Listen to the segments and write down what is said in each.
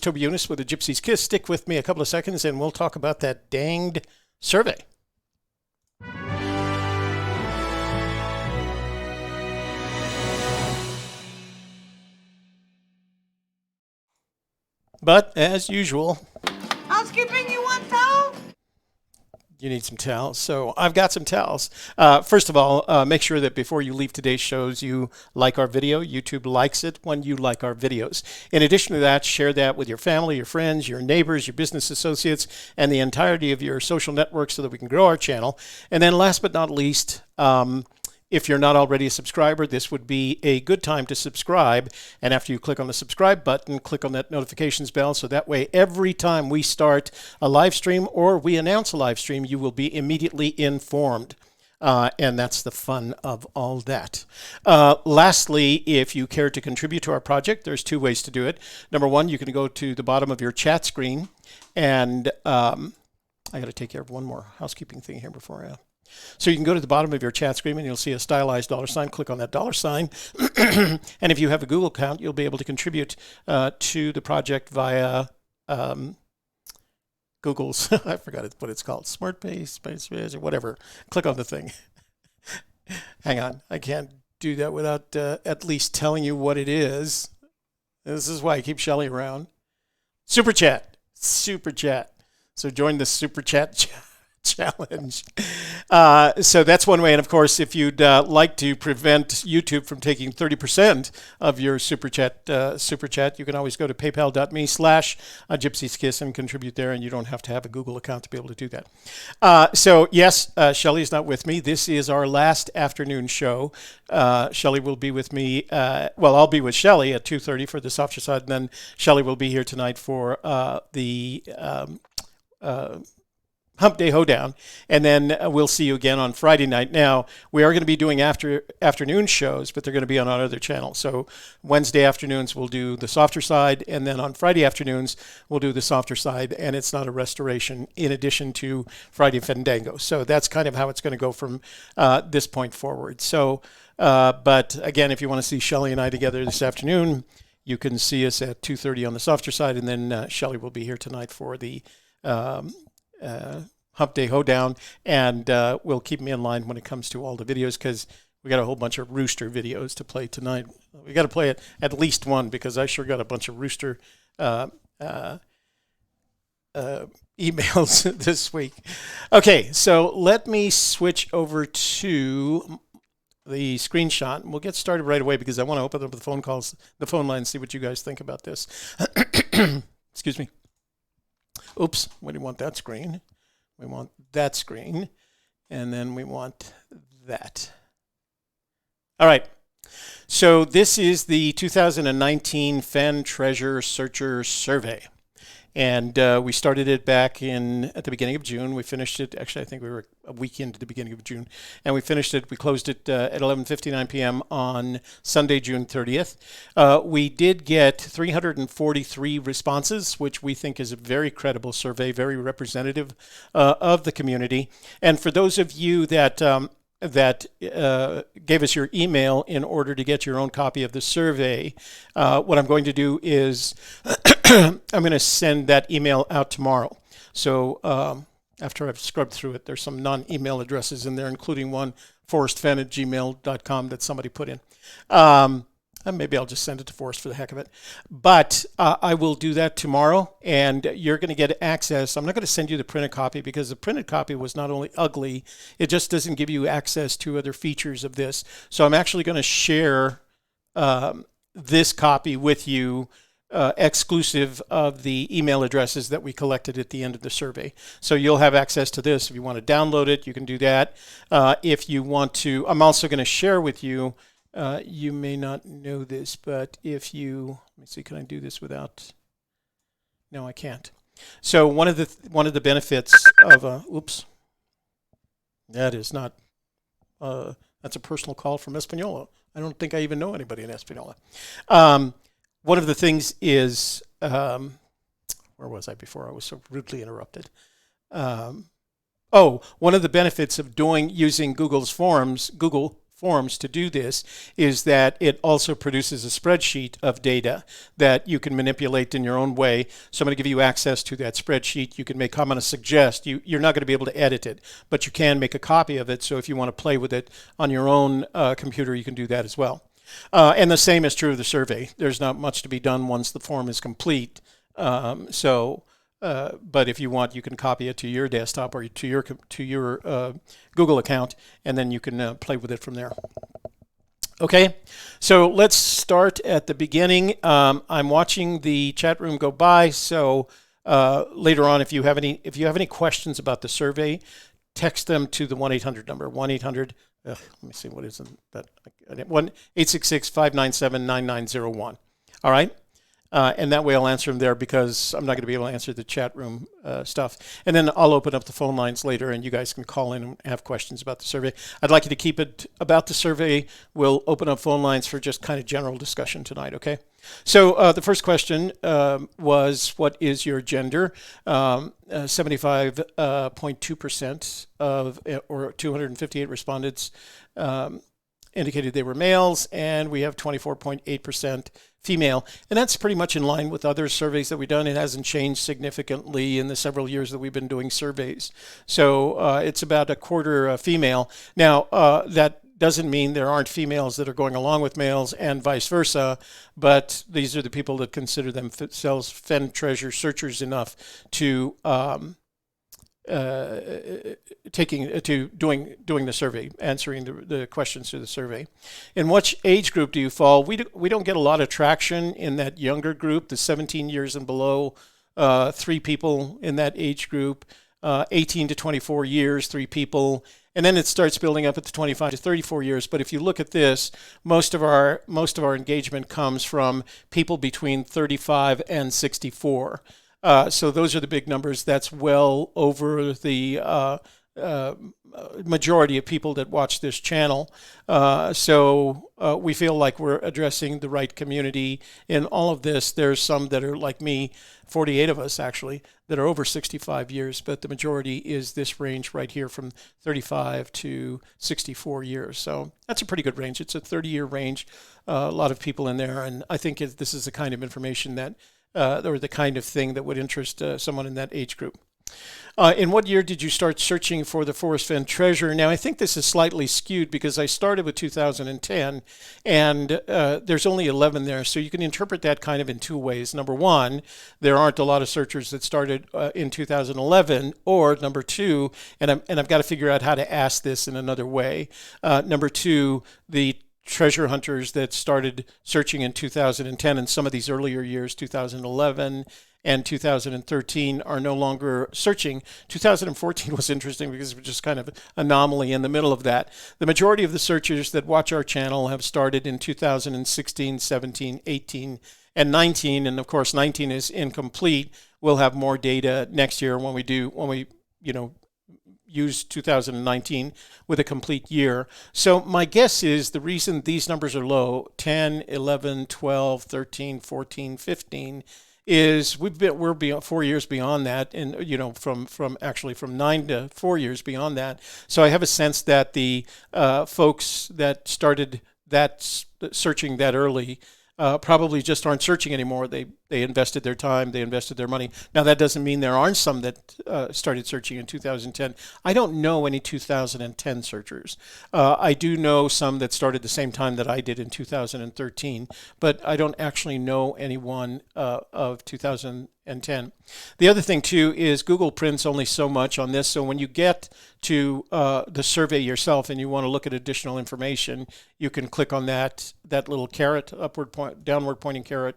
Toby Eunice with a Gypsy's Kiss. Stick with me a couple of seconds and we'll talk about that danged survey. But as usual, housekeeping, you want towel? You need some towels. So I've got some towels. First of all, make sure that before you leave today's shows, you like our video. YouTube likes it when you like our videos. In addition to that, share that with your family, your friends, your neighbors, your business associates, and the entirety of your social network so that we can grow our channel. And then last but not least, if you're not already a subscriber, this would be a good time to subscribe. And after you click on the subscribe button, click on that notifications bell. So that way, every time we start a live stream or we announce a live stream, you will be immediately informed. And that's the fun of all that. Lastly, if you care to contribute to our project, there's two ways to do it. Number one, you can go to the bottom of your chat screen. And I got to take care of one more housekeeping thing here before I... So you can go to the bottom of your chat screen and you'll see a stylized $sign. Click on that $sign. And if you have a Google account, you'll be able to contribute to the project via Google's, I forgot what it's called, SmartPay, or whatever. Click on the thing. Hang on. I can't do that without at least telling you what it is. This is why I keep Shelly around. Super Chat. Super Chat. So join the Super Chat challenge. So that's one way. And of course, if you'd like to prevent YouTube from taking 30% of your super chat, you can always go to paypal.me/Gypsy'sKiss and contribute there. And you don't have to have a Google account to be able to do that. So yes, Shelly's not with me. This is our last afternoon show. Shelly will be with me. Well, I'll be with Shelly at 2:30 for the softer side. And then Shelly will be here tonight for the Hump Day Hoedown, and then we'll see you again on Friday night. Now, we are going to be doing afternoon shows, but they're going to be on our other channel. So Wednesday afternoons, we'll do the softer side, and then on Friday afternoons, we'll do the softer side, and it's not a restoration in addition to Friday Fandango. So that's kind of how it's going to go from this point forward. So, but again, if you want to see Shelly and I together this afternoon, you can see us at 2:30 on the softer side, and then Shelly will be here tonight for the Hump Day Hoedown, and will keep me in line when it comes to all the videos, because we got a whole bunch of Rooster videos to play tonight. We got to play at least one, because I sure got a bunch of Rooster emails this week. Okay, so let me switch over to the screenshot, and we'll get started right away, because I want to open up the phone line, and see what you guys think about this. Excuse me. Oops, we didn't want that screen. We want that screen, and then we want that. All right. So this is the 2019 Fenn Treasure Searcher Survey. And we started it back at the beginning of June. We finished it, actually, I think we were a week into the beginning of June. And we closed it at 11:59 p.m. on Sunday, June 30th. We did get 343 responses, which we think is a very credible survey, very representative of the community. And for those of you that gave us your email in order to get your own copy of the survey, what I'm going to do is I'm going to send that email out tomorrow. So after I've scrubbed through it, there's some non-email addresses in there, including one, forrestfenn@gmail.com, that somebody put in. And maybe I'll just send it to Forrest for the heck of it. But I will do that tomorrow, and you're going to get access. I'm not going to send you the printed copy, because the printed copy was not only ugly, it just doesn't give you access to other features of this. So I'm actually going to share this copy with you, exclusive of the email addresses that we collected at the end of the survey. So you'll have access to this. If you want to download it, you can do that. If you want to, I'm also going to share with you, you may not know this, but if you, let me see, can I do this without, no, I can't. So one of the benefits of, oops, that is not, that's a personal call from Espanola. I don't think I even know anybody in Espanola. One of the things is, where was I before I was so rudely interrupted? One of the benefits of using Google Forms forms to do this is that it also produces a spreadsheet of data that you can manipulate in your own way. So I'm going to give you access to that spreadsheet. You can make comment, suggest. You're not going to be able to edit it, but you can make a copy of it. So if you want to play with it on your own computer, you can do that as well. And the same is true of the survey. There's not much to be done once the form is complete. But if you want, you can copy it to your desktop or to your Google account, and then you can play with it from there. Okay, so let's start at the beginning. I'm watching the chat room go by, so later on, if you have any questions about the survey, text them to the 1-800 number. 1-800. Let me see, what is that? 1-866-597-9901. All right. And that way I'll answer them there, because I'm not going to be able to answer the chat room stuff. And then I'll open up the phone lines later, and you guys can call in and have questions about the survey. I'd like you to keep it about the survey. We'll open up phone lines for just kind of general discussion tonight, okay? So the first question was, what is your gender? 75.2% of, or 258 respondents indicated they were males, and we have 24.8% female. And that's pretty much in line with other surveys that we've done. It hasn't changed significantly in the several years that we've been doing surveys. So it's about a quarter female. Now, that doesn't mean there aren't females that are going along with males and vice versa, but these are the people that consider themselves Fenn Treasure searchers enough to doing the survey, answering the questions to the survey. In which age group do you fall? We don't get a lot of traction in that younger group, the 17 years and below, 3 people in that age group. 18 to 24 years, 3 people. And then it starts building up at the 25 to 34 years. But if you look at this, most of our engagement comes from people between 35 and 64. So those are the big numbers. That's well over the majority of people that watch this channel. So we feel like we're addressing the right community in all of this. There's some that are like me, 48 of us actually, that are over 65 years, but the majority is this range right here from 35 to 64 years. So that's a pretty good range. It's a 30-year range, a lot of people in there. And I think this is the kind of information that or the kind of thing that would interest someone in that age group. In what year did you start searching for the Forest Fenn Treasure? Now, I think this is slightly skewed because I started with 2010, and there's only 11 there, so you can interpret that kind of in 2 ways. Number one, there aren't a lot of searchers that started in 2011, or number 2, and I've got to figure out how to ask this in another way. Number 2, the treasure hunters that started searching in 2010 and some of these earlier years, 2011 and 2013, are no longer searching. 2014 was interesting because it was just kind of an anomaly in the middle of that. The majority of the searchers that watch our channel have started in 2016, 17, 18, and 19. And of course, 19 is incomplete. We'll have more data next year when we use 2019 with a complete year. So my guess is the reason these numbers are low, 10, 11, 12, 13, 14, 15, is we're 4 years beyond that, and from 9 to 4 years beyond that. So I have a sense that the folks that started that searching that early probably just aren't searching anymore. They invested their time, they invested their money. Now, that doesn't mean there aren't some that started searching in 2010. I don't know any 2010 searchers. I do know some that started the same time that I did in 2013, but I don't actually know anyone of 2010. The other thing, too, is Google prints only so much on this. So when you get to the survey yourself and you want to look at additional information, you can click on that little caret, downward pointing caret,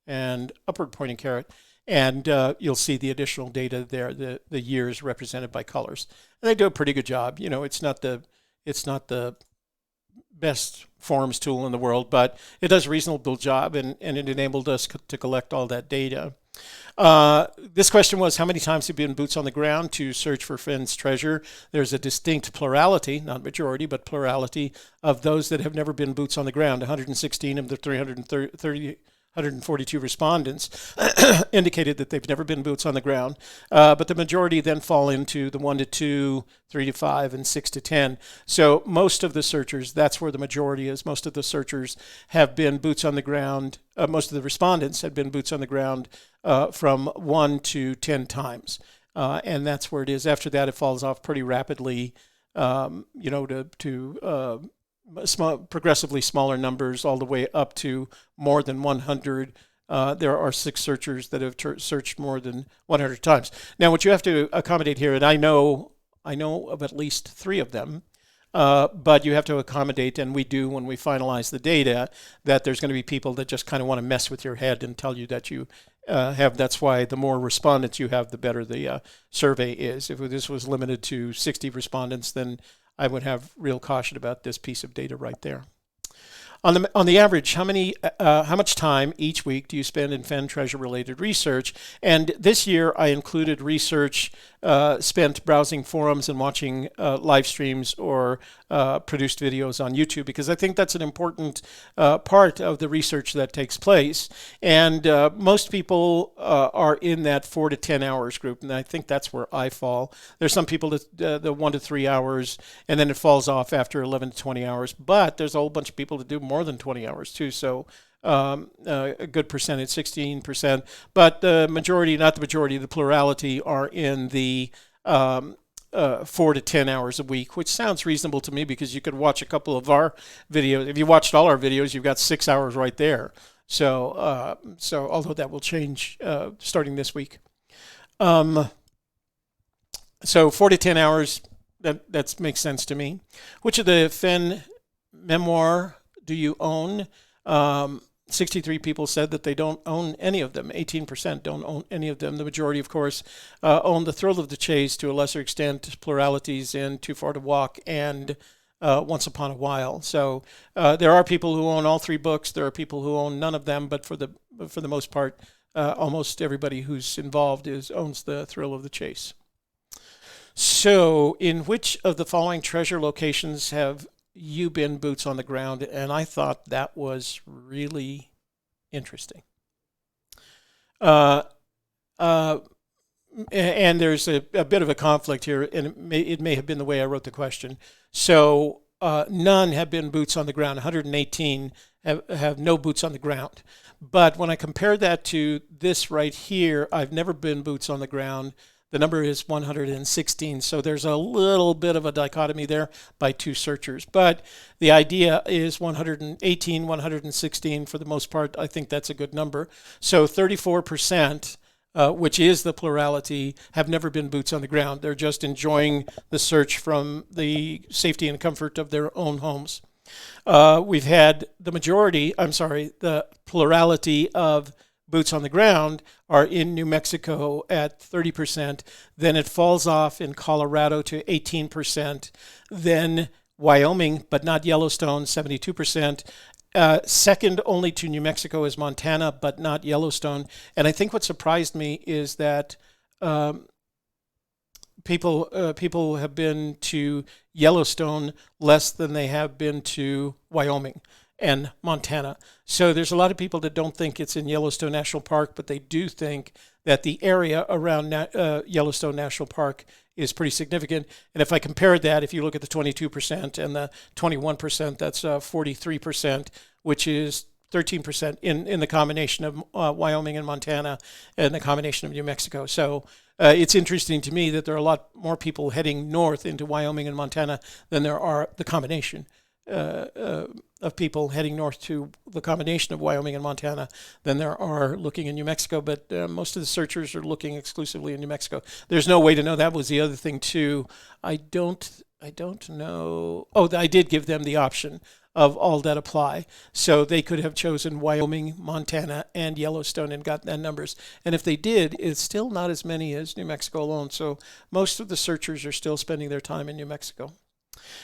and upward pointing caret, and you'll see the additional data there, the years represented by colors. And they do a pretty good job. It's not the best forms tool in the world, but it does a reasonable job, and it enabled us to collect all that data. This question was, how many times have you been boots on the ground to search for Fenn's treasure? There's a distinct plurality, not majority, but plurality of those that have never been boots on the ground. 116 of the 142 respondents indicated that they've never been boots on the ground, but the majority then fall into the 1 to 2, 3 to 5, and 6 to 10. So most of the searchers, that's where the majority is. Most of the searchers have been boots on the ground. Most of the respondents have been boots on the ground from 1 to 10 times. And that's where it is. After that, it falls off pretty rapidly, to progressively smaller numbers all the way up to more than 100. There are 6 searchers that have searched more than 100 times. Now, what you have to accommodate here, and I know of at least 3 of them, but you have to accommodate, and we do when we finalize the data, that there's going to be people that just kind of want to mess with your head and tell you that you have. That's why the more respondents you have, the better the survey is. If this was limited to 60 respondents, then I would have real caution about this piece of data right there. On the average, how much time each week do you spend in Fenn Treasure related research? And this year I included research spent browsing forums and watching live streams or produced videos on YouTube, because I think that's an important part of the research that takes place. And most people are in that 4 to 10 hours group, and I think that's where I fall. There's some people that the 1 to 3 hours, and then it falls off after 11 to 20 hours. But there's a whole bunch of people that do more than 20 hours too. So a good percentage, 16%, but the majority, not the majority, the plurality are in the 4 to 10 hours a week, which sounds reasonable to me, because you could watch a couple of our videos. If you watched all our videos, you've got 6 hours right there. So, although that will change starting this week. So 4 to 10 hours, that makes sense to me. Which of the Fenn memoir do you own? 63 people said that they don't own any of them. 18% don't own any of them. The majority, of course, own The Thrill of the Chase, to a lesser extent, pluralities in Too Far to Walk and Once Upon a While. So there are people who own all 3 books. There are people who own none of them, but for the most part, almost everybody who's involved owns The Thrill of the Chase. So in which of the following treasure locations have you been boots on the ground? And I thought that was really interesting. And there's a bit of a conflict here, and it may have been the way I wrote the question. So none have been boots on the ground. 118 have no boots on the ground. But when I compare that to this right here, I've never been boots on the ground. The number is 116, so there's a little bit of a dichotomy there by 2 searchers. But the idea is 118, 116 for the most part. I think that's a good number. So 34%, which is the plurality, have never been boots on the ground. They're just enjoying the search from the safety and comfort of their own homes. We've had the plurality of boots on the ground are in New Mexico at 30%. Then it falls off in Colorado to 18%. Then Wyoming, but not Yellowstone, 72%. Second only to New Mexico is Montana, but not Yellowstone. And I think what surprised me is that people have been to Yellowstone less than they have been to Wyoming and Montana. So there's a lot of people that don't think it's in Yellowstone National Park, but they do think that the area around Yellowstone National Park is pretty significant. And if I compare that, if you look at the 22% and the 21%, that's 43%, which is 13% in the combination of Wyoming and Montana and the combination of New Mexico. So it's interesting to me that there are a lot more people heading north into Wyoming and Montana than there are the combination of people heading north to the combination of Wyoming and Montana than there are looking in New Mexico. But most of the searchers are looking exclusively in New Mexico. There's no way to know. That was the other thing too. I don't know. Oh, I did give them the option of all that apply. So they could have chosen Wyoming, Montana, and Yellowstone and gotten that numbers. And if they did, it's still not as many as New Mexico alone. So most of the searchers are still spending their time in New Mexico.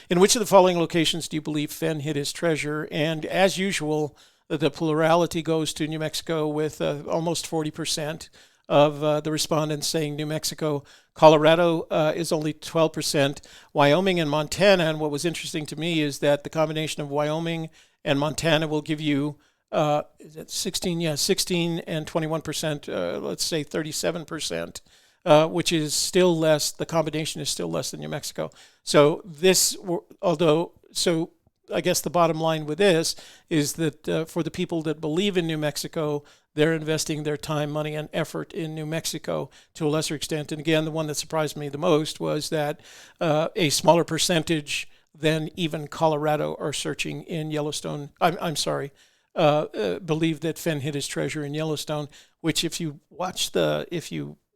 In which of the following locations do you believe Fenn hid his treasure? And as usual, the plurality goes to New Mexico with almost 40% of the respondents saying New Mexico. Colorado is only 12%. Wyoming and Montana, and what was interesting to me is that the combination of Wyoming and Montana will give you is it 16? Yeah, 16 and 21%. Let's say 37%, which is still less. The combination is still less than New Mexico. So I guess the bottom line with this is that for the people that believe in New Mexico, they're investing their time, money, and effort in New Mexico to a lesser extent. And again, the one that surprised me the most was that a smaller percentage than even Colorado are searching in Yellowstone. I'm sorry, believe that Fenn hid his treasure in Yellowstone, which if you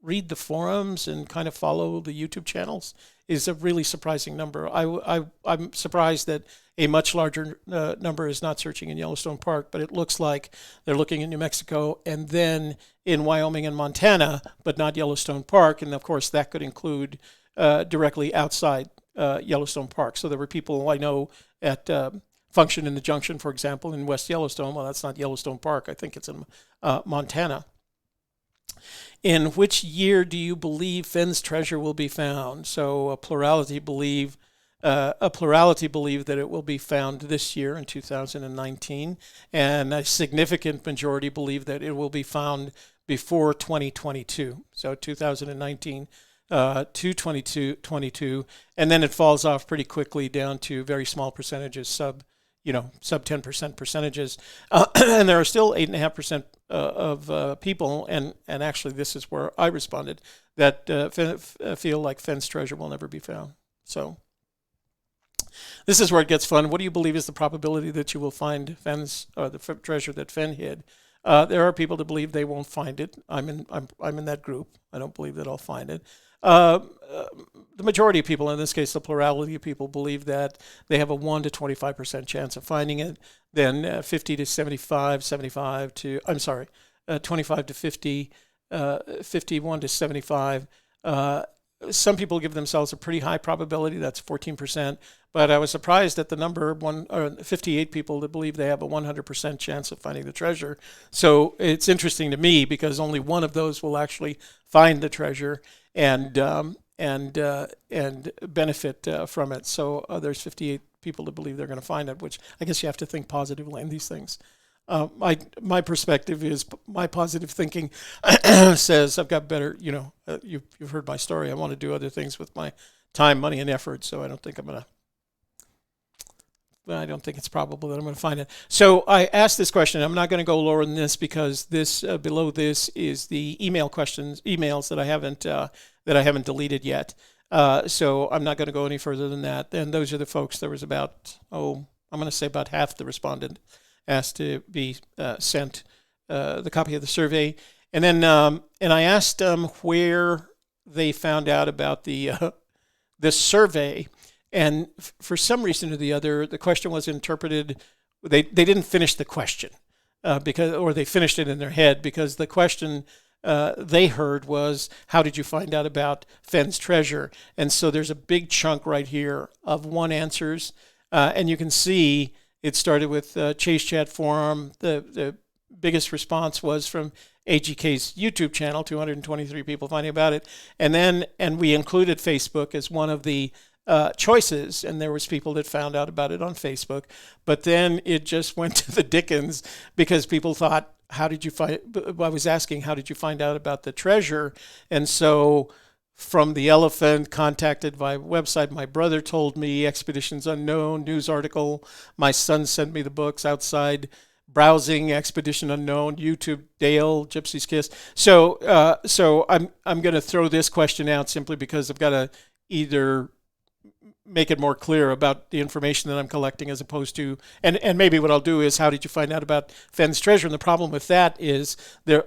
read the forums and kind of follow the YouTube channels, is a really surprising number. I'm surprised that a much larger number is not searching in Yellowstone Park, but it looks like they're looking in New Mexico and then in Wyoming and Montana, but not Yellowstone Park. And of course, that could include directly outside Yellowstone Park. So there were people I know at Function in the Junction, for example, in West Yellowstone. Well, that's not Yellowstone Park. I think it's in Montana. In which year do you believe Fenn's treasure will be found? So a plurality believe that it will be found this year in 2019, and a significant majority believe that it will be found before 2022. So 2019 to 2022, and then it falls off pretty quickly down to very small percentages, sub 10% percentages, and there are still 8.5% of people, and actually this is where I responded, that feel like Fenn's treasure will never be found. So this is where it gets fun. What do you believe is the probability that you will find the treasure that Fenn hid? There are people that believe they won't find it. I'm in that group. I don't believe that I'll find it. The majority of people, in this case, the plurality of people, believe that they have a 1 to 25% chance of finding it. Then 50 to 75, 25 to, 25 to 50, 51 to 75. Some people give themselves a pretty high probability, that's 14%. But I was surprised at the number, 58 people that believe they have a 100% chance of finding the treasure. So it's interesting to me because only one of those will actually find the treasure and benefit from it. So there's 58 people that believe they're going to find it, which I guess you have to think positively in these things. My perspective is my positive thinking says I've got better, you've heard my story. I want to do other things with my time, money, and effort. So I don't think it's probable that I'm going to find it. So I asked this question. I'm not going to go lower than this because this below this is the emails that I haven't deleted yet. So I'm not going to go any further than that. And those are the folks. There was about I'm going to say about half the respondent asked to be sent the copy of the survey, and then and I asked them where they found out about this survey. And for some reason or the other, the question was interpreted. They didn't finish the question or they finished it in their head because the question they heard was, "How did you find out about Fenn's treasure?" And so there's a big chunk right here of one answers, and you can see it started with Chase Chat Forum. The biggest response was from AGK's YouTube channel, 223 people finding about it, and we included Facebook as one of the choices, and there was people that found out about it on Facebook, but then it just went to the dickens because people thought, I was asking, how did you find out about the treasure? And so from the Elephant, contacted by website, my brother told me, Expeditions Unknown, news article, my son sent me the books, outside browsing, Expedition Unknown, YouTube, Dale, Gypsy Kiss. So I'm going to throw this question out simply because I've got to either make it more clear about the information that I'm collecting as opposed to, and maybe what I'll do is, how did you find out about Fenn's treasure? And the problem with that is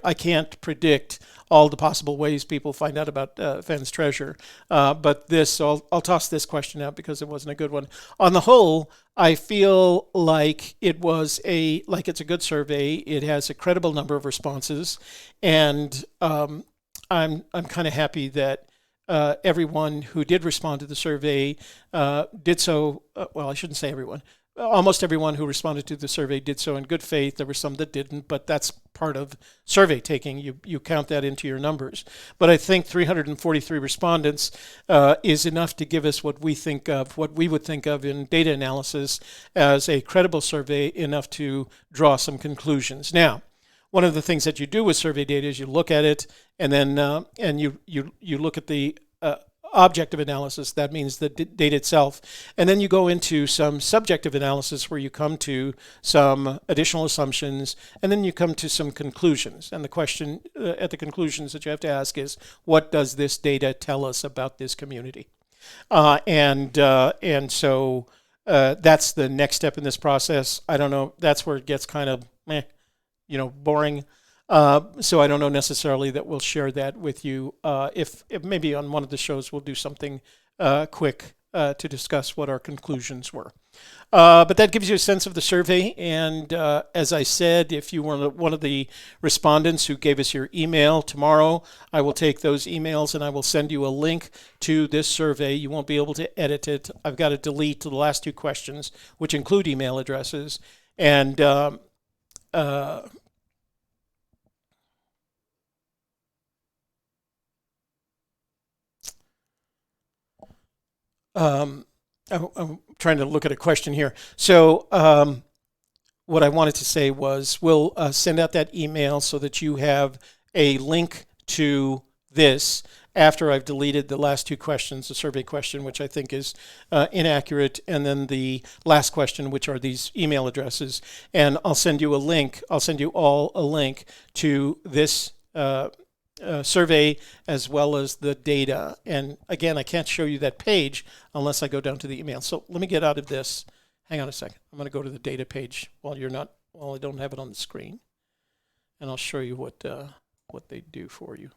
I can't predict all the possible ways people find out about Fenn's treasure. But I'll toss this question out because it wasn't a good one. On the whole, I feel like it's a good survey. It has a credible number of responses, and I'm kind of happy that everyone who did respond to the survey did so. Well, I shouldn't say everyone. almost everyone who responded to the survey did so in good faith. There were some that didn't, but that's part of survey taking. You count that into your numbers. But I think 343 respondents is enough to give us what we would think of in data analysis as a credible survey, enough to draw some conclusions. Now, one of the things that you do with survey data is you look at it, and then you look at the objective analysis. That means the data itself. And then you go into some subjective analysis where you come to some additional assumptions, and then you come to some conclusions. And the question at the conclusions that you have to ask is, what does this data tell us about this community? And so that's the next step in this process. I don't know. That's where it gets kind of boring. So I don't know necessarily that we'll share that with you. If maybe on one of the shows we'll do something quick to discuss what our conclusions were. But that gives you a sense of the survey. And as I said, if you were one of the respondents who gave us your email tomorrow, I will take those emails and I will send you a link to this survey. You won't be able to edit it. I've got to delete the last 2 questions, which include email addresses. And I'm trying to look at a question here. So what I wanted to say was we'll send out that email so that you have a link to this after I've deleted the last 2 questions, the survey question, which I think is inaccurate, and then the last question, which are these email addresses. And I'll send you a link. I'll send you all a link to this survey as well as the data. And again, I can't show you that page unless I go down to the email. So let me get out of this. Hang on a second. I'm going to go to the data page while I don't have it on the screen, and I'll show you what they do for you.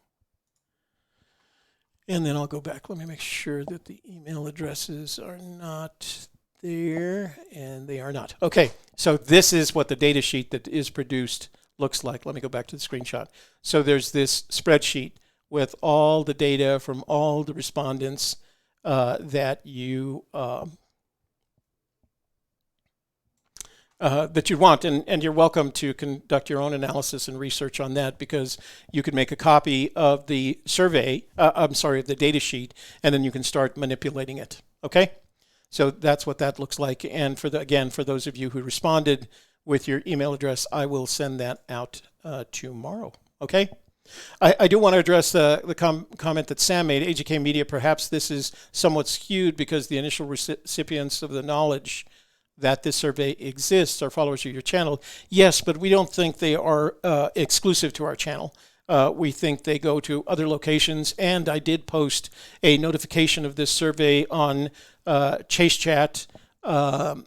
And then I'll go back. Let me make sure that the email addresses are not there, and they are not. Okay, so this is what the data sheet that is produced looks like. Let me go back to the screenshot. So there's this spreadsheet with all the data from all the respondents that you want, and you're welcome to conduct your own analysis and research on that, because you could make a copy of the survey, of the data sheet, and then you can start manipulating it. Okay, so that's what that looks like. And for those of you who responded with your email address, I will send that out tomorrow. Okay. I do want to address the comment that Sam made. AGK Media, perhaps this is somewhat skewed because the initial recipients of the knowledge that this survey exists are followers of your channel. Yes, but we don't think they are exclusive to our channel. We think they go to other locations, and I did post a notification of this survey on Chase Chat, Hint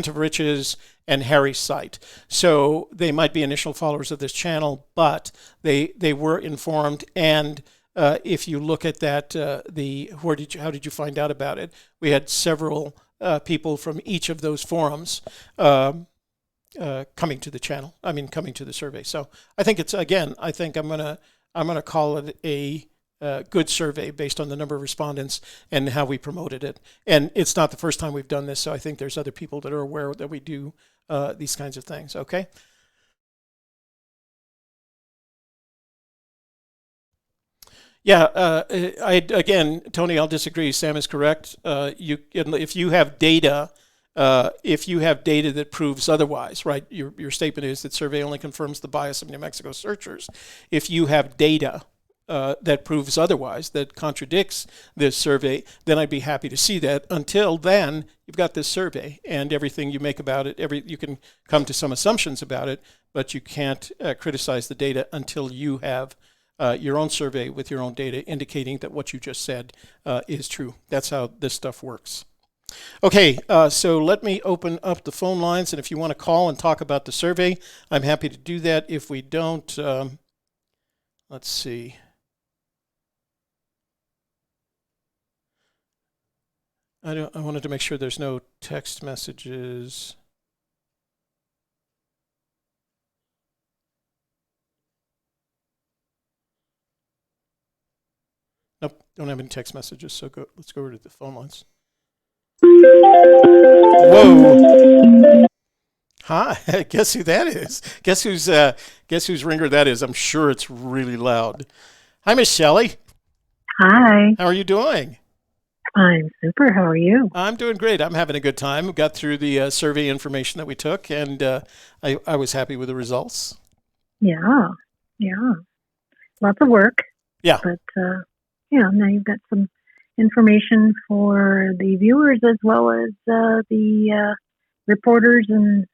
of Riches, and Harry's site. So they might be initial followers of this channel, but they were informed. And if you look at that, how did you find out about it? We had several people from each of those forums coming to the channel. Coming to the survey. So I think I think I'm gonna call it a good survey based on the number of respondents and how we promoted it. And it's not the first time we've done this, so I think there's other people that are aware that we do these kinds of things. Okay. Yeah. Tony, I'll disagree. Sam is correct. If you have data. If you have data that proves otherwise, right? Your statement is that survey only confirms the bias of New Mexico searchers. If you have data that proves otherwise, that contradicts this survey, then I'd be happy to see that. Until then, you've got this survey, and everything you make about it, you can come to some assumptions about it, but you can't criticize the data until you have your own survey with your own data indicating that what you just said is true. That's how this stuff works. Okay, so let me open up the phone lines, and if you want to call and talk about the survey, I'm happy to do that. If we don't, let's see. I wanted to make sure there's no text messages. Nope, don't have any text messages, so let's go over to the phone lines. Hi, guess who that is? Guess whose ringer that is? I'm sure it's really loud. Hi, Miss Shelley. Hi, How are you doing? I'm super. How are you? I'm doing great. I'm having a good time. We got through the survey information that we took, and I was happy with the results. Yeah, yeah. Lots of work, Yeah, but now you've got some information for the viewers as well as the reporters and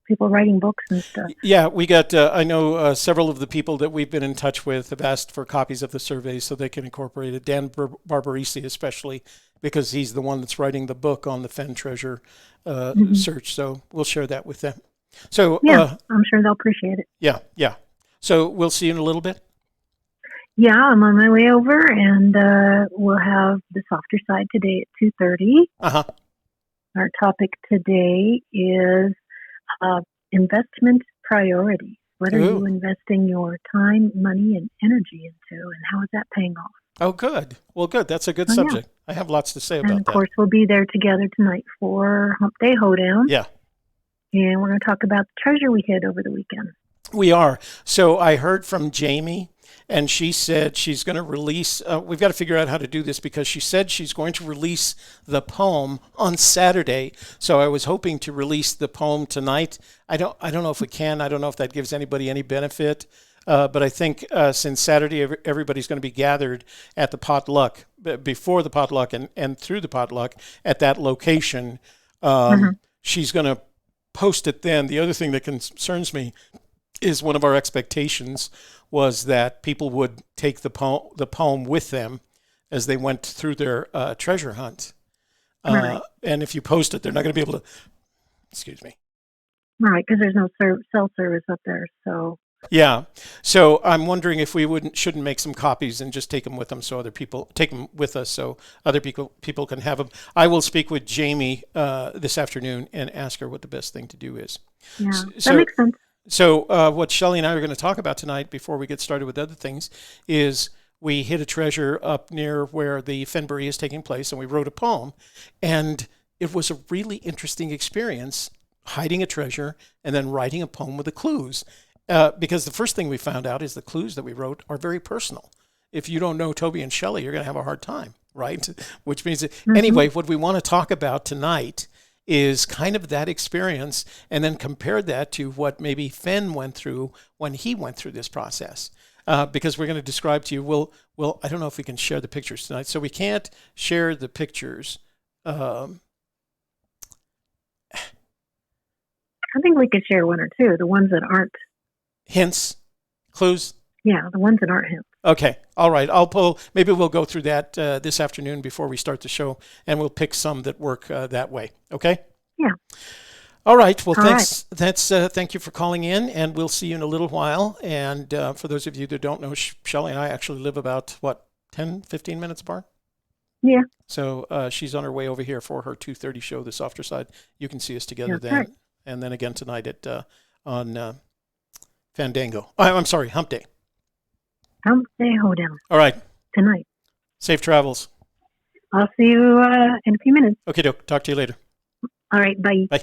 people writing books and stuff. yeah. We got. I know several of the people that we've been in touch with have asked for copies of the survey so they can incorporate it. Dan Barbarisi, especially, because he's the one that's writing the book on the Fenn Treasure search. So we'll share that with them. So Yeah, I'm sure they'll appreciate it. yeah, yeah. So we'll see you in a little bit. Yeah, I'm on my way over, and we'll have the softer side today at 2:30. Uh-huh. Our topic today is investment priorities. What are Ooh. you investing your time, money, and energy into, and how is that paying off? Oh, good. Well, good. That's a good Yeah. subject. I have lots to say And about of that. course, we'll be there together tonight for Hump Day Hoedown. Yeah, And we're going to talk about the treasure we hid over the weekend. we are. So I heard from Jamie, and she said she's going to release. We've got to figure out how to do this because she said she's going to release the poem on Saturday. So I was hoping to release the poem tonight. I don't know if we can. I don't know if that gives anybody any benefit. But I think since Saturday everybody's going to be gathered at the potluck, before the potluck and through the potluck at that location, she's going to post it then. The other thing that concerns me is one of our expectations was that people would take the poem with them as they went through their treasure hunt. Right. And if you post it, they're not going to be able to, excuse me. Right, because there's no cell service up there. So Yeah. So I'm wondering if we shouldn't make some copies and just take them with them so other people take them with us so other people can have them. I will speak with Jamie this afternoon and ask her what the best thing to do is. yeah, that makes sense. So what Shelley and I are going to talk about tonight before we get started with other things is we hid a treasure up near where the Fennsday is taking place, and we wrote a poem, and it was a really interesting experience hiding a treasure and then writing a poem with the clues. Because the first thing we found out is the clues that we wrote are very personal. If you don't know Toby and Shelley, you're going to have a hard time, right? Which means that, anyway, what we want to talk about tonight is kind of that experience and then compare that to what maybe Fenn went through when he went through this process. Because we're going to describe to you, well, I don't know if we can share the pictures tonight. So we can't share the pictures. I think we could share one or two, the ones that aren't. Hints, clues. Yeah, the ones that aren't hints. Okay. All right. Maybe we'll go through that this afternoon before we start the show, and we'll pick some that work that way. Okay? Yeah. All right. Well, All thanks. Thank you for calling in, and we'll see you in a little while. And for those of you that don't know, Shelley and I actually live about, 10, 15 minutes apart? Yeah. So she's on her way over here for her 2:30 show, The Softer Side. You can see us together then. Right. And then again tonight on Fandango. I'm sorry, Hump Day. Hump Day Hoedown All right. tonight. Safe travels. I'll see you in a few minutes. Okay, doke. Talk to you later. All right, bye. Bye.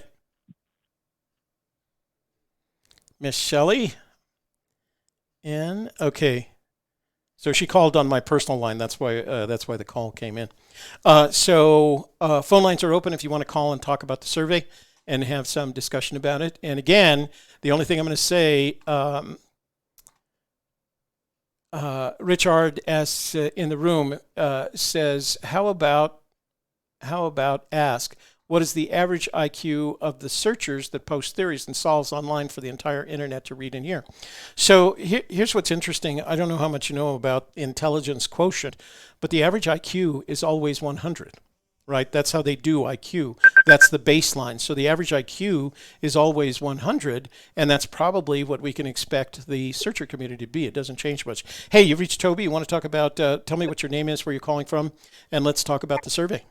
Miss Shelley? Okay. So she called on my personal line. That's why the call came in. So phone lines are open if you want to call and talk about the survey and have some discussion about it. And again, the only thing I'm going to say, Richard S. In the room says, how about ask, what is the average IQ of the searchers that post theories and solves online for the entire internet to read and hear? So here's what's interesting. I don't know how much you know about intelligence quotient, but the average IQ is always 100. Right? That's how they do IQ. That's the baseline. So the average IQ is always 100, and that's probably what we can expect the searcher community to be. It doesn't change much. Hey, you've reached Toby. You want to talk about, tell me what your name is, where you're calling from, and let's talk about the survey.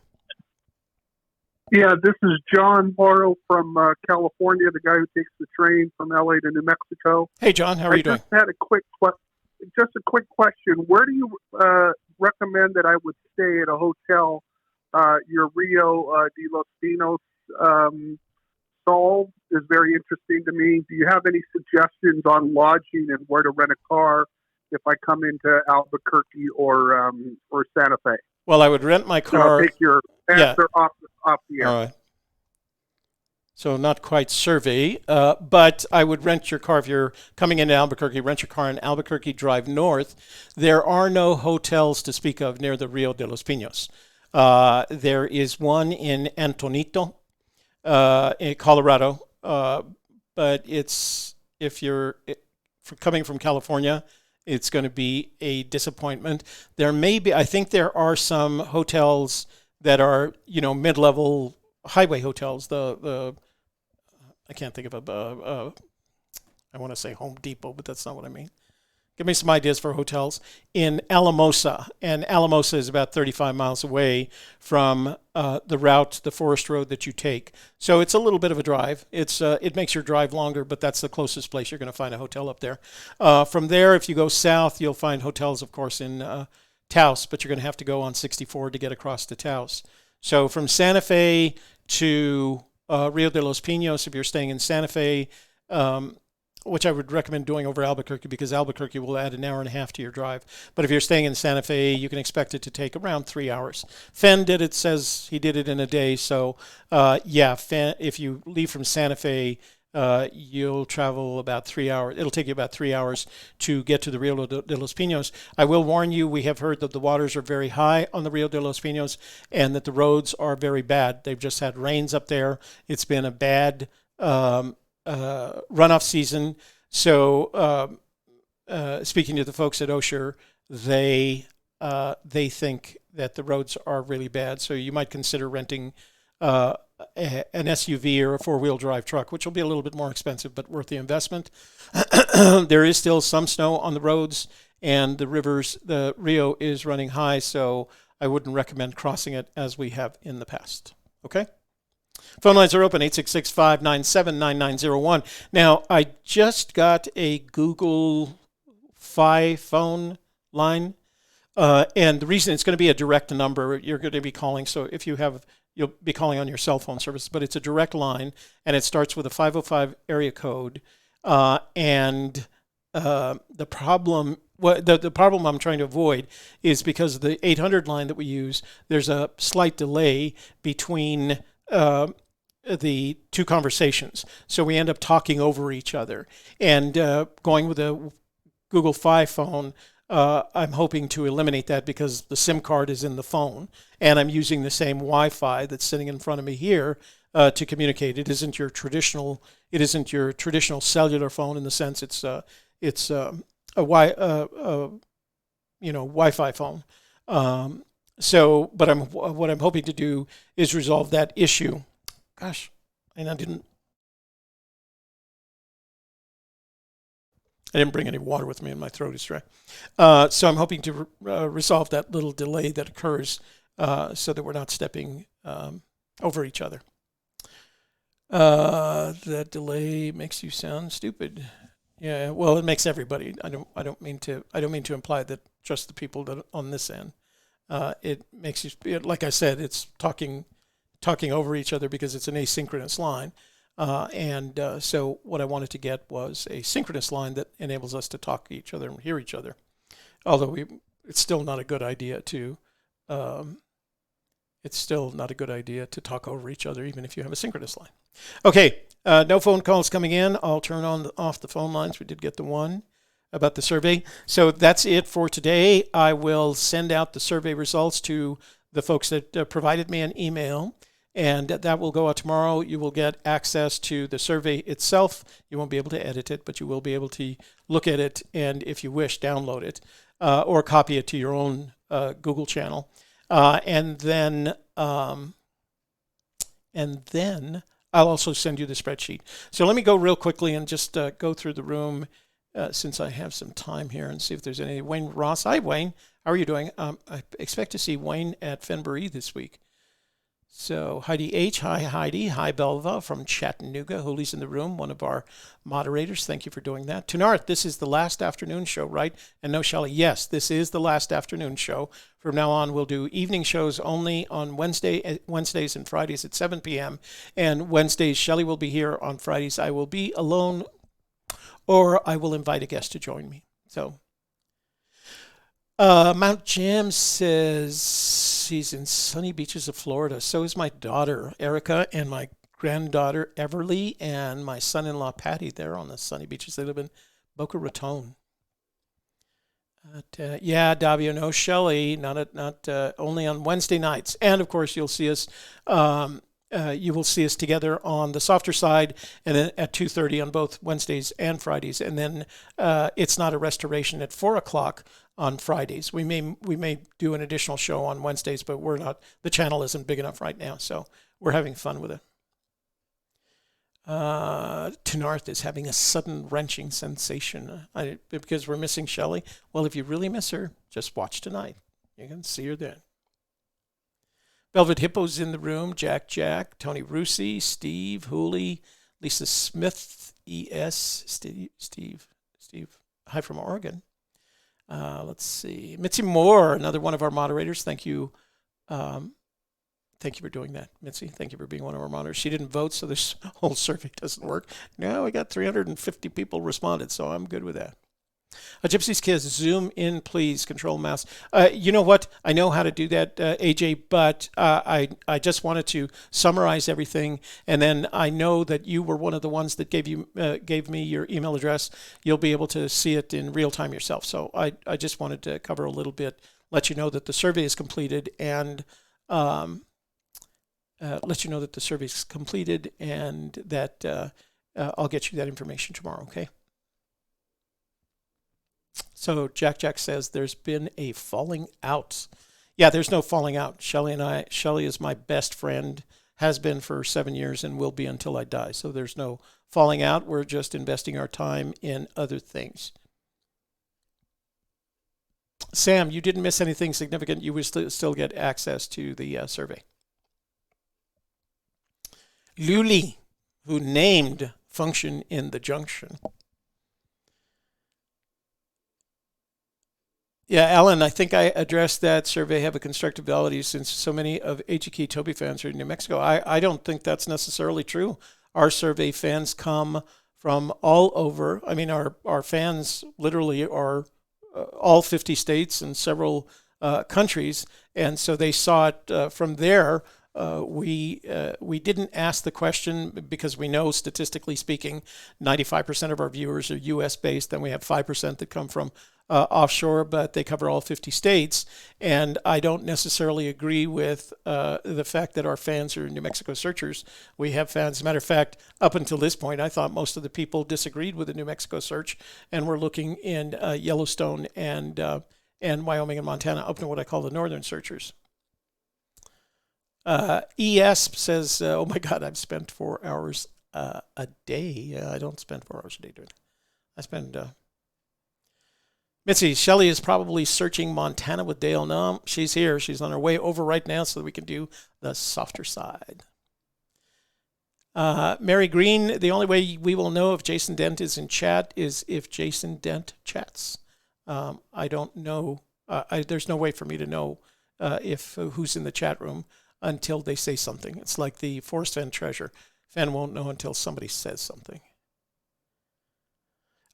Yeah, this is John Morrow from California, the guy who takes the train from LA to New Mexico. Hey, John, how are you doing? I just had just a quick question. Where do you recommend that I would stay at a hotel? Your Rio de los Pinos solve is very interesting to me. Do you have any suggestions on lodging and where to rent a car if I come into Albuquerque or Santa Fe? Well, I would rent my And car. I'll take your answer off the air. All right. So not quite survey, but I would rent your car if you're coming into Albuquerque. Rent your car in Albuquerque, drive north. There are no hotels to speak of near the Rio de los Pinos. There is one in Antonito, in Colorado, but if you're coming from California, it's going to be a disappointment. I think there are some hotels that are, mid-level highway hotels. I can't think of I want to say Home Depot, but that's not what I mean. Give me some ideas for hotels in Alamosa. And Alamosa is about 35 miles away from the forest road that you take. So it's a little bit of a drive. It makes your drive longer, but that's the closest place you're going to find a hotel up there. From there, if you go south, you'll find hotels, of course, in Taos, but you're going to have to go on 64 to get across to Taos. So from Santa Fe to Rio de los Pinos, if you're staying in Santa Fe, which I would recommend doing over Albuquerque because Albuquerque will add an hour and a half to your drive. But if you're staying in Santa Fe, you can expect it to take around 3 hours. Fenn says he did it in a day. So, Fenn, if you leave from Santa Fe, you'll travel about 3 hours. It'll take you about 3 hours to get to the Rio de los Pinos. I will warn you, we have heard that the waters are very high on the Rio de los Pinos and that the roads are very bad. They've just had rains up there. It's been a bad runoff season. So speaking to the folks at Osher, they think that the roads are really bad. So you might consider renting an SUV or a four-wheel drive truck, which will be a little bit more expensive, but worth the investment. There is still some snow on the roads, and the Rio is running high, so I wouldn't recommend crossing it as we have in the past. Okay? Phone lines are open, 866-597-9901. Now, I just got a Google Fi phone line, and the reason it's going to be a direct number, you're going to be calling, so if you'll be calling on your cell phone service, but it's a direct line, and it starts with a 505 area code, and the problem I'm trying to avoid is because of the 800 line that we use, there's a slight delay between the two conversations. So we end up talking over each other. And going with a Google Fi phone, I'm hoping to eliminate that because the SIM card is in the phone, and I'm using the same Wi-Fi that's sitting in front of me here to communicate. It isn't your traditional cellular phone in the sense it's a Wi-Fi phone. But what I'm hoping to do is resolve that issue. Gosh, and I didn't bring any water with me, and my throat is dry. So I'm hoping to resolve that little delay that occurs so that we're not stepping over each other. That delay makes you sound stupid. Yeah, well, it makes everybody. I don't mean to imply that just the people that on this end. It makes you, like I said, it's talking over each other because it's an asynchronous line. So what I wanted to get was a synchronous line that enables us to talk to each other and hear each other. Although it's still not a good idea to talk over each other, even if you have a synchronous line. Okay, no phone calls coming in. I'll turn off the phone lines. We did get the one about the survey. So that's it for today. I will send out the survey results to the folks that provided me an email, and that will go out tomorrow. You will get access to the survey itself. You won't be able to edit it, but you will be able to look at it and, if you wish, download it or copy it to your own Google channel. And then I'll also send you the spreadsheet. So let me go real quickly and just go through the room since I have some time here and see if there's any. Wayne Ross. Hi, Wayne. How are you doing? I expect to see Wayne at Fennsday this week. So Heidi H. Hi, Heidi. Hi, Belva from Chattanooga. Hooley's in the room, one of our moderators. Thank you for doing that. Tunarth, this is the last afternoon show, right? And no, Shelley, yes, this is the last afternoon show. From now on, we'll do evening shows only on Wednesdays and Fridays at 7 p.m. And Wednesdays, Shelley will be here. On Fridays, I will be alone, or I will invite a guest to join me. So Mount Jam says he's in sunny beaches of Florida. So is my daughter, Erica, and my granddaughter, Everly, and my son-in-law, Patty. They're on the sunny beaches. They live in Boca Raton. Yeah, Davio, no, Shelley, not only on Wednesday nights. And, of course, you'll see us... you will see us together on the softer side, and then at 2:30 on both Wednesdays and Fridays, and then it's not a restoration at 4 o'clock on Fridays. We may do an additional show on Wednesdays, but we're not. The channel isn't big enough right now, so we're having fun with it. Tunarth is having a sudden wrenching sensation because we're missing Shelley. Well, if you really miss her, just watch tonight. You can see her then. Blvd Hippo's in the room. Jack, Tony Rusi, Steve, Hooley, Lisa Smith, ES, Steve. Hi from Oregon. Let's see. Mitzi Moore, another one of our moderators. Thank you. Thank you for doing that, Mitzi. Thank you for being one of our moderators. She didn't vote, so this whole survey doesn't work. No, we got 350 people responded, so I'm good with that. Gypsy Kiss, zoom in, please. Control mouse. You know what? I know how to do that, AJ, but I just wanted to summarize everything, and then I know that you were one of the ones that gave me your email address. You'll be able to see it in real time yourself. So I just wanted to cover a little bit, let you know that the survey is completed, and let you know that the survey is completed, and that I'll get you that information tomorrow. Okay. So Jack says there's been a falling out. Yeah, there's no falling out. Shelley is my best friend, has been for 7 years and will be until I die. So there's no falling out. We're just investing our time in other things. Sam, you didn't miss anything significant. You will still get access to the survey. Luli, who named function in the junction. Yeah, Alan, I think I addressed that survey. Have a constructive validity since so many of HK Toby fans are in New Mexico. I don't think that's necessarily true. Our survey fans come from all over. I mean, our fans literally are all 50 states and several countries, and so they saw it from there. We didn't ask the question because we know, statistically speaking, 95% of our viewers are U.S. based. Then we have 5% that come from offshore, but they cover all 50 states. And I don't necessarily agree with the fact that our fans are New Mexico searchers. We have fans. As a matter of fact, up until this point, I thought most of the people disagreed with the New Mexico search, and we're looking in Yellowstone and Wyoming and Montana, up to what I call the northern searchers. ES says, oh my God, I've spent 4 hours a day. I don't spend 4 hours a day doing it. I spend... Mitzi, Shelley is probably searching Montana with Dale. No, she's here. She's on her way over right now so that we can do the softer side. Mary Green, the only way we will know if Jason Dent is in chat is if Jason Dent chats. I don't know. There's no way for me to know if who's in the chat room until they say something. It's like the Forest Fenn Treasure. Fenn won't know until somebody says something.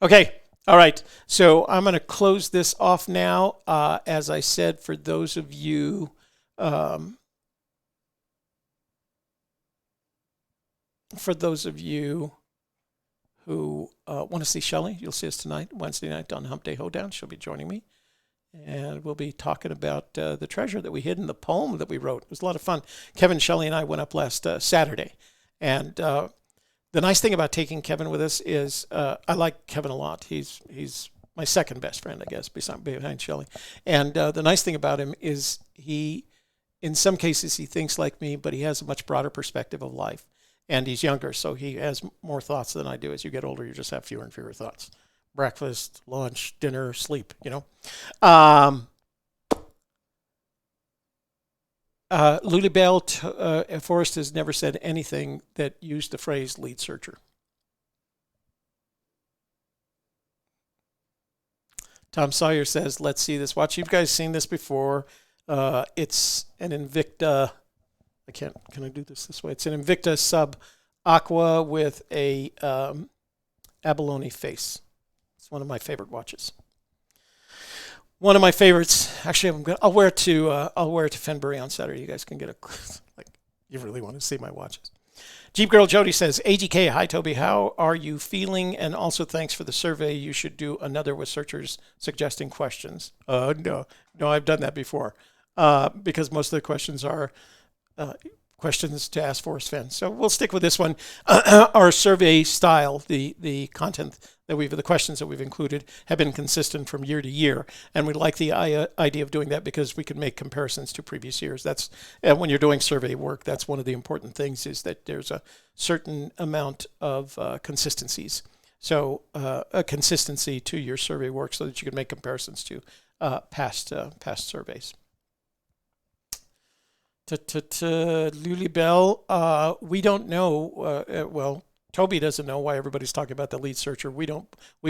Okay. All right. So I'm going to close this off now. As I said, for those of you who want to see Shelley, you'll see us tonight, Wednesday night on Hump Day Hoedown. She'll be joining me. And we'll be talking about the treasure that we hid in the poem that we wrote. It was a lot of fun. Kevin, Shelley, and I went up last Saturday. And the nice thing about taking Kevin with us is I like Kevin a lot. He's my second best friend, I guess, behind Shelley. And the nice thing about him is in some cases, he thinks like me, but he has a much broader perspective of life. And he's younger, so he has more thoughts than I do. As you get older, you just have fewer and fewer thoughts. Breakfast, lunch, dinner, sleep, you know. Lulibelle Forrest has never said anything that used the phrase lead searcher. Tom Sawyer says, let's see this watch. You've guys seen this before. It's an Invicta. Can I do this way? It's an Invicta Sub Aqua with a abalone face. It's one of my favorite watches. One of my favorites. Actually, I'll wear it to Fennsday on Saturday. You guys can get you really want to see my watches. Jeep Girl Jody says, AGK, hi Toby, how are you feeling? And also thanks for the survey. You should do another with searchers suggesting questions. No, I've done that before because most of the questions are questions to ask Forrest Fenn. So we'll stick with this one. Our survey style, the content that the questions that we've included have been consistent from year to year. And we like the idea of doing that because we can make comparisons to previous years. That's when you're doing survey work, that's one of the important things is that there's a certain amount of consistencies. So a consistency to your survey work so that you can make comparisons to past surveys. Lulibelle, we don't know. Toby doesn't know why everybody's talking about the lead searcher. We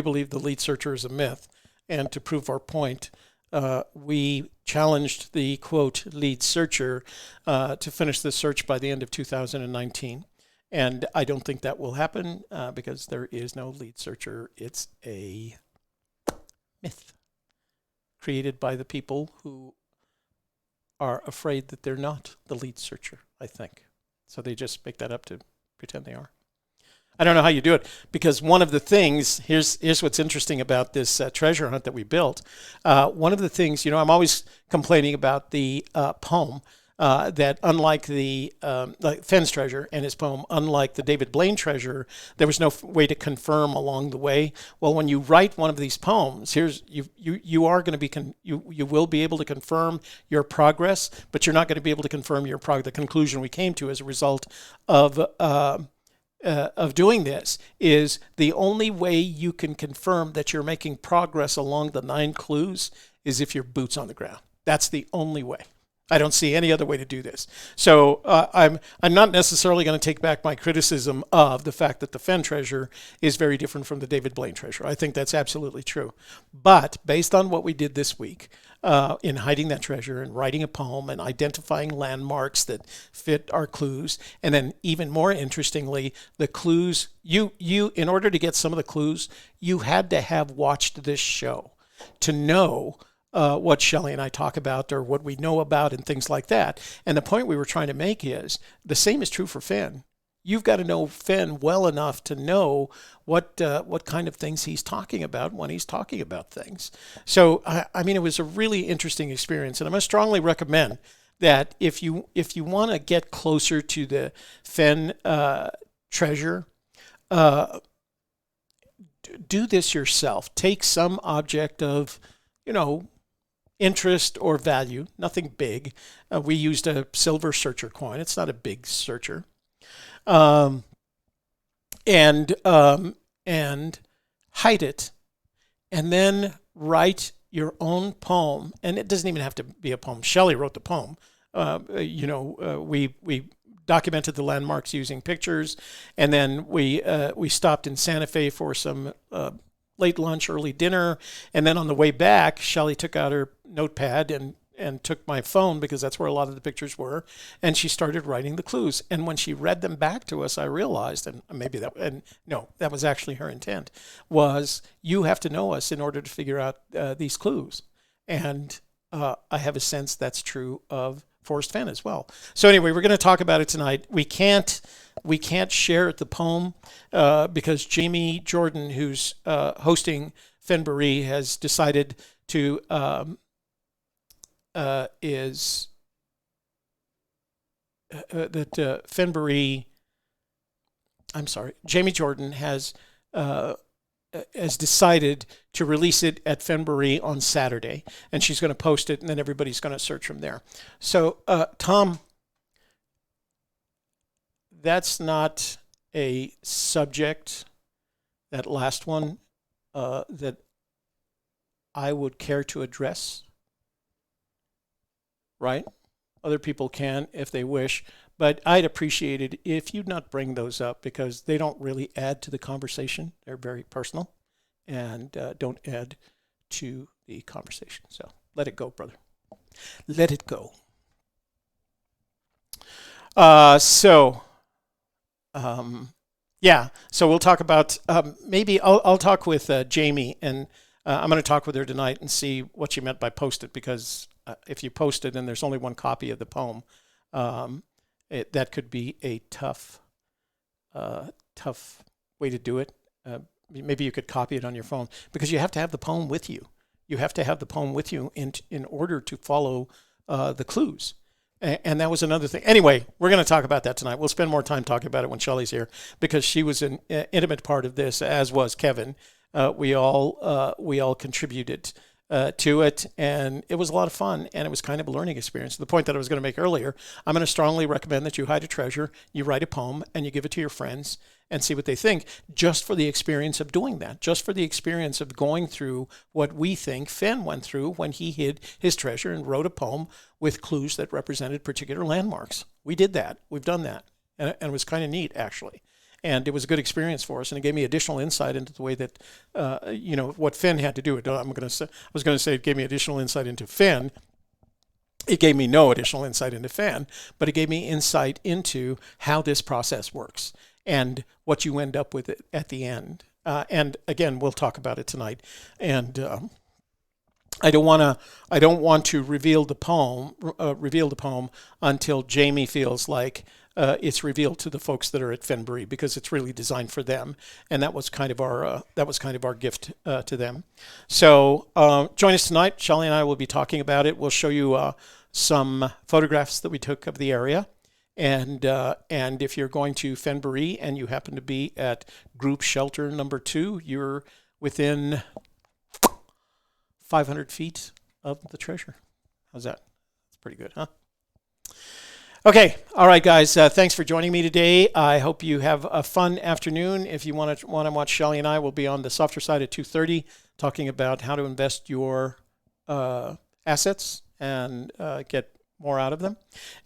believe the lead searcher is a myth. And to prove our point, we challenged the, quote, lead searcher to finish the search by the end of 2019. And I don't think that will happen because there is no lead searcher. It's a myth created by the people who are afraid that they're not the lead searcher, I think. So they just make that up to pretend they are. I don't know how you do it because one of the things, here's what's interesting about this treasure hunt that we built. One of the things, I'm always complaining about the poem that unlike the like Fenn's treasure and his poem, unlike the David Blaine treasure, there was no way to confirm along the way. Well, when you write one of these poems, you are going to be you will be able to confirm your progress, but you're not going to be able to confirm the conclusion we came to as a result of doing this is the only way you can confirm that you're making progress along the 9 clues is if your boots on the ground. That's the only way. I don't see any other way to do this. So I'm not necessarily going to take back my criticism of the fact that the Fenn treasure is very different from the David Blaine treasure. I think that's absolutely true. But based on what we did this week in hiding that treasure and writing a poem and identifying landmarks that fit our clues, and then even more interestingly, the clues, you in order to get some of the clues, you had to have watched this show to know what Shelley and I talk about or what we know about and things like that. And the point we were trying to make is the same is true for Fenn. You've got to know Fenn well enough to know what kind of things he's talking about when he's talking about things. So, I mean, it was a really interesting experience. And I must strongly recommend that if you want to get closer to the Fenn treasure, do this yourself. Take some object of, interest or value, nothing big. We used a silver searcher coin. It's not a big searcher. And hide it, and then write your own poem. And it doesn't even have to be a poem. Shelley wrote the poem. We documented the landmarks using pictures, and then we stopped in Santa Fe for some late lunch, early dinner, and then on the way back, Shelley took out her notepad and took my phone because that's where a lot of the pictures were, and she started writing the clues. And when she read them back to us, I realized, that was actually her intent, was you have to know us in order to figure out these clues. And I have a sense that's true of Forrest Fenn as well. So anyway, we're going to talk about it tonight. We can't share the poem because Jamie Jordan, who's hosting Fennsday, has decided to Jamie Jordan has decided to release it at Fennsday on Saturday, and she's going to post it, and then everybody's going to search from there. So, Tom, that's not a subject, that last one, that I would care to address, right? Other people can if they wish, but I'd appreciate it if you'd not bring those up because they don't really add to the conversation. They're very personal and don't add to the conversation. So let it go, brother. Let it go. Yeah, so we'll talk about, maybe I'll talk with Jamie, and I'm going to talk with her tonight and see what she meant by post it, because if you post it and there's only one copy of the poem, that could be a tough way to do it. Maybe you could copy it on your phone, because you have to have the poem with you. You have to have the poem with you in order to follow the clues. And that was another thing. Anyway, we're going to talk about that tonight. We'll spend more time talking about it when Shelley's here, because she was an intimate part of this, as was Kevin. We all contributed to it, and it was a lot of fun, and it was kind of a learning experience. The point that I was going to make earlier, I'm going to strongly recommend that you hide a treasure, you write a poem, and you give it to your friends and see what they think, just for the experience of doing that, just for the experience of going through what we think Fenn went through when he hid his treasure and wrote a poem with clues that represented particular landmarks. We did that. We've done that. And it was kind of neat, actually. And it was a good experience for us, and it gave me additional insight into the way that, what Fenn had to do. I was going to say it gave me additional insight into Fenn. It gave me no additional insight into Fenn, but it gave me insight into how this process works and what you end up with at the end. And again, we'll talk about it tonight. And I don't want to reveal the poem until Jamie feels like it's revealed to the folks that are at Fennsday, because it's really designed for them, and that was kind of our gift to them. So join us tonight. Shelley and I will be talking about it. We'll show you some photographs that we took of the area, and if you're going to Fennsday and you happen to be at group shelter number 2, you're within 500 feet of the treasure. How's that? That's pretty good, huh? Okay, all right, guys. Thanks for joining me today. I hope you have a fun afternoon. If you want to watch Shelley and I, will be on the softer side at 2:30, talking about how to invest your assets and get more out of them.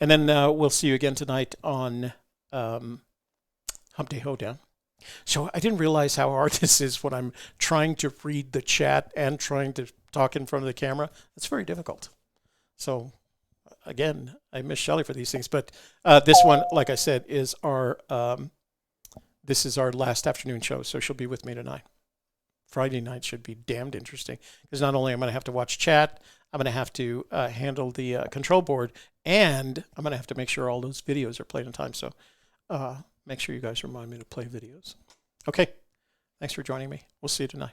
And then we'll see you again tonight on Hump Day Hoedown. So I didn't realize how hard this is when I'm trying to read the chat and trying to talk in front of the camera. It's very difficult. So again, I miss Shelley for these things, but this one, like I said, is our last afternoon show, so she'll be with me tonight. Friday night should be damned interesting, because not only am I going to have to watch chat, I'm going to have to handle the control board, and I'm going to have to make sure all those videos are played in time. So make sure you guys remind me to play videos. Okay, thanks for joining me. We'll see you tonight.